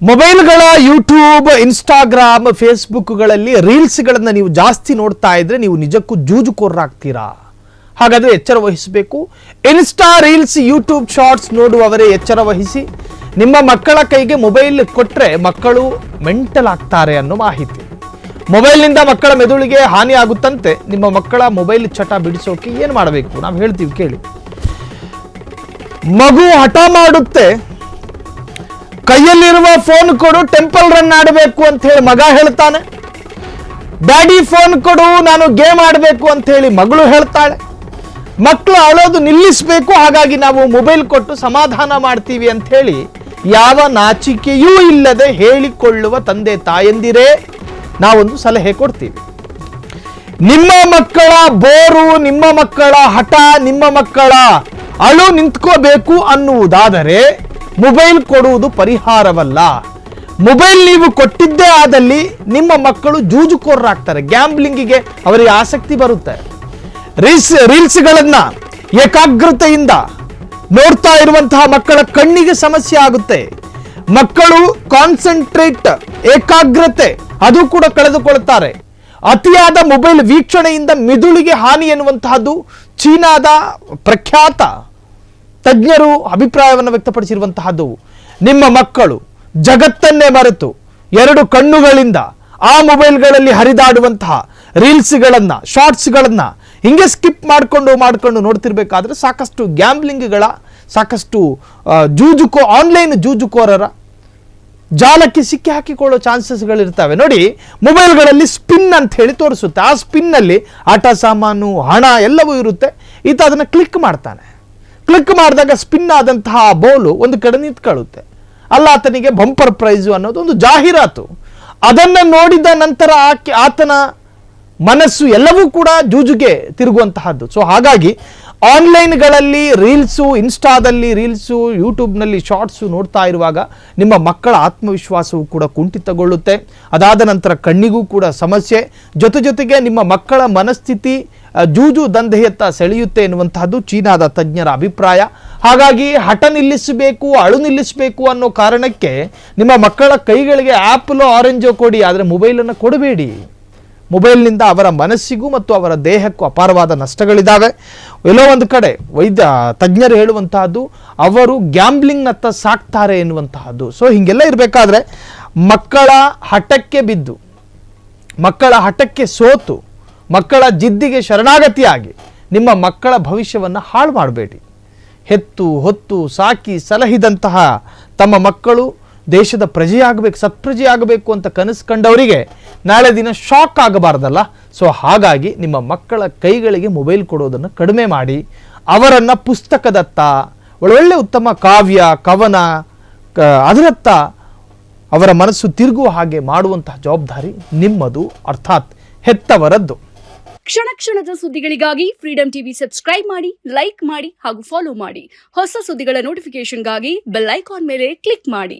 ಮೊಬೈಲ್ಗಳ YouTube, Instagram, ಫೇಸ್ಬುಕ್ಗಳಲ್ಲಿ ರೀಲ್ಸ್ಗಳನ್ನು ನೀವು ಜಾಸ್ತಿ ನೋಡ್ತಾ ಇದ್ರೆ ನೀವು ನಿಜಕ್ಕೂ ಜೂಜುಕೋರರಾಗ್ತೀರಾ. ಹಾಗಾದರೆ ಎಚ್ಚರ ವಹಿಸಬೇಕು. ಇನ್ಸ್ಟಾ ರೀಲ್ಸ್, ಯೂಟ್ಯೂಬ್ ಶಾರ್ಟ್ಸ್ ನೋಡುವವರೇ ಎಚ್ಚರ ವಹಿಸಿ. ನಿಮ್ಮ ಮಕ್ಕಳ ಕೈಗೆ ಮೊಬೈಲ್ ಕೊಟ್ಟರೆ ಮಕ್ಕಳು ಮೆಂಟಲ್ ಆಗ್ತಾರೆ ಅನ್ನೋ ಮಾಹಿತಿ. ಮೊಬೈಲ್ನಿಂದ ಮಕ್ಕಳ ಮೆದುಳಿಗೆ ಹಾನಿ ಆಗುತ್ತಂತೆ. ನಿಮ್ಮ ಮಕ್ಕಳ ಮೊಬೈಲ್ ಚಟ ಬಿಡಿಸೋಕೆ ಏನು ಮಾಡಬೇಕು ನಾವು ಹೇಳ್ತೀವಿ ಕೇಳಿ. ಮಗು ಹಠ ಮಾಡುತ್ತೆ, ಕೈಯಲ್ಲಿರುವ ಫೋನ್ ಕೊಡು, ಟೆಂಪಲ್ ರನ್ ಆಡಬೇಕು ಅಂತ ಹೇಳಿ ಮಗ ಹೇಳ್ತಾನೆ. ಡ್ಯಾಡಿ ಫೋನ್ ಕೊಡು, ನಾನು ಗೇಮ್ ಆಡಬೇಕು ಅಂತ ಹೇಳಿ ಮಗಳು ಹೇಳ್ತಾಳೆ. ಮಕ್ಕಳು ಅಳೋದು ನಿಲ್ಲಿಸಬೇಕು, ಹಾಗಾಗಿ ನಾವು ಮೊಬೈಲ್ ಕೊಟ್ಟು ಸಮಾಧಾನ ಮಾಡ್ತೀವಿ ಅಂತ ಹೇಳಿ ಯಾವ ನಾಚಿಕೆಯೂ ಇಲ್ಲದೆ ಹೇಳಿಕೊಳ್ಳುವ ತಂದೆ ತಾಯಂದಿರೇ ನಾವೊಂದು ಸಲಹೆ ಕೊಡ್ತೀವಿ. ನಿಮ್ಮ ಮಕ್ಕಳ ಬೋರು, ನಿಮ್ಮ ಮಕ್ಕಳ ಹಠ, ನಿಮ್ಮ ಮಕ್ಕಳ ಅಳು ನಿಂತ್ಕೋಬೇಕು ಅನ್ನುವುದಾದರೆ ಮೊಬೈಲ್ ಕೊಡುವುದು ಪರಿಹಾರವಲ್ಲ. ಮೊಬೈಲ್ ನೀವು ಕೊಟ್ಟಿದ್ದೇ ಆದಲ್ಲಿ ನಿಮ್ಮ ಮಕ್ಕಳು ಜೂಜುಕೋರರಾಗ್ತಾರೆ. ಗ್ಯಾಂಬ್ಲಿಂಗಿಗೆ ಅವರಿಗೆ ಆಸಕ್ತಿ ಬರುತ್ತೆ. ರೀಲ್ಸ್ಗಳನ್ನ ಏಕಾಗ್ರತೆಯಿಂದ ನೋಡ್ತಾ ಇರುವಂತಹ ಮಕ್ಕಳ ಕಣ್ಣಿಗೆ ಸಮಸ್ಯೆ ಆಗುತ್ತೆ. ಮಕ್ಕಳು ಕಾನ್ಸಂಟ್ರೇಟ್, ಏಕಾಗ್ರತೆ ಅದು ಕೂಡ ಕಳೆದುಕೊಳ್ಳುತ್ತಾರೆ. ಅತಿಯಾದ ಮೊಬೈಲ್ ವೀಕ್ಷಣೆಯಿಂದ ಮಿದುಳಿಗೆ ಹಾನಿ ಎನ್ನುವಂತಹದ್ದು ಚೀನಾದ ಪ್ರಖ್ಯಾತ ತಜ್ಞರು ಅಭಿಪ್ರಾಯವನ್ನು ವ್ಯಕ್ತಪಡಿಸಿರುವಂತಹದ್ದು. ನಿಮ್ಮ ಮಕ್ಕಳು ಜಗತ್ತನ್ನೇ ಮರೆತು ಎರಡು ಕಣ್ಣುಗಳಿಂದ ಆ ಮೊಬೈಲ್ಗಳಲ್ಲಿ ಹರಿದಾಡುವಂತಹ ರೀಲ್ಸ್ಗಳನ್ನ, ಶಾರ್ಟ್ಸ್ಗಳನ್ನ ಹಿಂಗೆ ಸ್ಕಿಪ್ ಮಾಡಿಕೊಂಡು ನೋಡ್ತಿರ್ಬೇಕಾದ್ರೆ ಸಾಕಷ್ಟು ಗ್ಯಾಂಬ್ಲಿಂಗ್ಗಳ, ಸಾಕಷ್ಟು ಆನ್ಲೈನ್ ಜೂಜುಕೋರರ ಜಾಲಕ್ಕೆ ಸಿಕ್ಕಿ ಹಾಕಿಕೊಳ್ಳೋ ಚಾನ್ಸಸ್ಗಳಿರ್ತವೆ. ನೋಡಿ, ಮೊಬೈಲ್ಗಳಲ್ಲಿ ಸ್ಪಿನ್ ಅಂತ ಹೇಳಿ ತೋರಿಸುತ್ತೆ. ಆ ಸ್ಪಿನ್ನಲ್ಲಿ ಆಟ ಸಾಮಾನು, ಹಣ ಎಲ್ಲವೂ ಇರುತ್ತೆ. ಈತ ಅದನ್ನು ಕ್ಲಿಕ್ ಮಾಡ್ತಾನೆ. ಕ್ಲಿಕ್ ಮಾಡಿದಾಗ ಸ್ಪಿನ್ ಆದಂತಹ ಬೌಲು ಒಂದು ಕಡೆ ನಿಂತ್ಕೊಳ್ಳುತ್ತೆ. ಅಲ್ಲ, ಆತನಿಗೆ ಬಂಪರ್ ಪ್ರೈಸು ಅನ್ನೋದು ಒಂದು ಜಾಹೀರಾತು. ಅದನ್ನು ನೋಡಿದ ನಂತರ ಆತನ ಮನಸ್ಸು ಎಲ್ಲವೂ ಕೂಡ ಜೂಜುಗೆ ತಿರುಗುವಂತಹದ್ದು. ಸೊ ಹಾಗಾಗಿ ಆನ್ಲೈನ್ಗಳಲ್ಲಿ ರೀಲ್ಸು, ಇನ್ಸ್ಟಾದಲ್ಲಿ ರೀಲ್ಸು, ಯೂಟ್ಯೂಬ್ನಲ್ಲಿ ಶಾರ್ಟ್ಸು ನೋಡ್ತಾ ಇರುವಾಗ ನಿಮ್ಮ ಮಕ್ಕಳ ಆತ್ಮವಿಶ್ವಾಸವು ಕೂಡ ಕುಂಠಿತಗೊಳ್ಳುತ್ತೆ. ಅದಾದ ನಂತರ ಕಣ್ಣಿಗೂ ಕೂಡ ಸಮಸ್ಯೆ, ಜೊತೆಗೆ ನಿಮ್ಮ ಮಕ್ಕಳ ಮನಸ್ಥಿತಿ ಜೂಜು ದಂಧೆಯತ್ತ ಸೆಳೆಯುತ್ತೆ ಎನ್ನುವಂತಹದ್ದು ಚೀನಾದ ತಜ್ಞರ ಅಭಿಪ್ರಾಯ. ಹಾಗಾಗಿ ಹಠ ನಿಲ್ಲಿಸಬೇಕು, ಅಳು ನಿಲ್ಲಿಸಬೇಕು ಅನ್ನೋ ಕಾರಣಕ್ಕೆ ನಿಮ್ಮ ಮಕ್ಕಳ ಕೈಗಳಿಗೆ ಆ್ಯಪಲೋ ಆರೆಂಜೋ ಕೊಡಿ, ಆದರೆ ಮೊಬೈಲನ್ನು ಕೊಡಬೇಡಿ. ಮೊಬೈಲ್ನಿಂದ ಅವರ ಮನಸ್ಸಿಗೂ ಮತ್ತು ಅವರ ದೇಹಕ್ಕೂ ಅಪಾರವಾದ ನಷ್ಟಗಳಿದ್ದಾವೆ. ಎಲ್ಲೋ ಒಂದು ಕಡೆ ತಜ್ಞರು ಹೇಳುವಂತಹದ್ದು ಅವರು ಗ್ಯಾಂಬ್ಲಿಂಗ್ನತ್ತ ಸಾಕ್ತಾರೆ ಎನ್ನುವಂತಹದ್ದು. ಸೊ ಹೀಗೆಲ್ಲ ಇರಬೇಕಾದ್ರೆ ಮಕ್ಕಳ ಹಠಕ್ಕೆ ಬಿದ್ದು, ಮಕ್ಕಳ ಹಠಕ್ಕೆ ಸೋತು, ಮಕ್ಕಳ ಜಿದ್ದಿಗೆ ಶರಣಾಗತಿಯಾಗಿ ನಿಮ್ಮ ಮಕ್ಕಳ ಭವಿಷ್ಯವನ್ನು ಹಾಳು ಮಾಡಬೇಡಿ. ಹೆತ್ತು ಹೊತ್ತು ಸಾಕಿ ಸಲಹಿದಂತಹ ತಮ್ಮ ಮಕ್ಕಳು ದೇಶದ ಪ್ರಜೆಯಾಗಬೇಕು, ಸತ್ಪ್ರಜೆಯಾಗಬೇಕು ಅಂತ ಕನಸು ಕಂಡವರಿಗೆ ನಾಳೆ ದಿನ ಶಾಕ್ ಆಗಬಾರ್ದಲ್ಲ. ಸೊ ಹಾಗಾಗಿ ನಿಮ್ಮ ಮಕ್ಕಳ ಕೈಗಳಿಗೆ ಮೊಬೈಲ್ ಕೊಡೋದನ್ನು ಕಡಿಮೆ ಮಾಡಿ, ಅವರನ್ನು ಪುಸ್ತಕದತ್ತ, ಒಳ್ಳೊಳ್ಳೆ ಉತ್ತಮ ಕಾವ್ಯ, ಕವನ ಅದರತ್ತ ಅವರ ಮನಸ್ಸು ತಿರುಗುವ ಹಾಗೆ ಮಾಡುವಂತಹ ಜವಾಬ್ದಾರಿ ನಿಮ್ಮದು, ಅರ್ಥಾತ್ ಹೆತ್ತವರದ್ದು. ಕ್ಷಣ ಕ್ಷಣದ ಸುದ್ದಿಗಳಿಗಾಗಿ ಫ್ರೀಡಂ ಟಿವಿ ಸಬ್ಸ್ಕ್ರೈಬ್ ಮಾಡಿ, ಲೈಕ್ ಮಾಡಿ ಹಾಗೂ ಫಾಲೋ ಮಾಡಿ. ಹೊಸ ಸುದ್ದಿಗಳ ನೋಟಿಫಿಕೇಶನ್ಗಾಗಿ ಬೆಲ್ ಐಕಾನ್ ಮೇಲೆ ಕ್ಲಿಕ್ ಮಾಡಿ.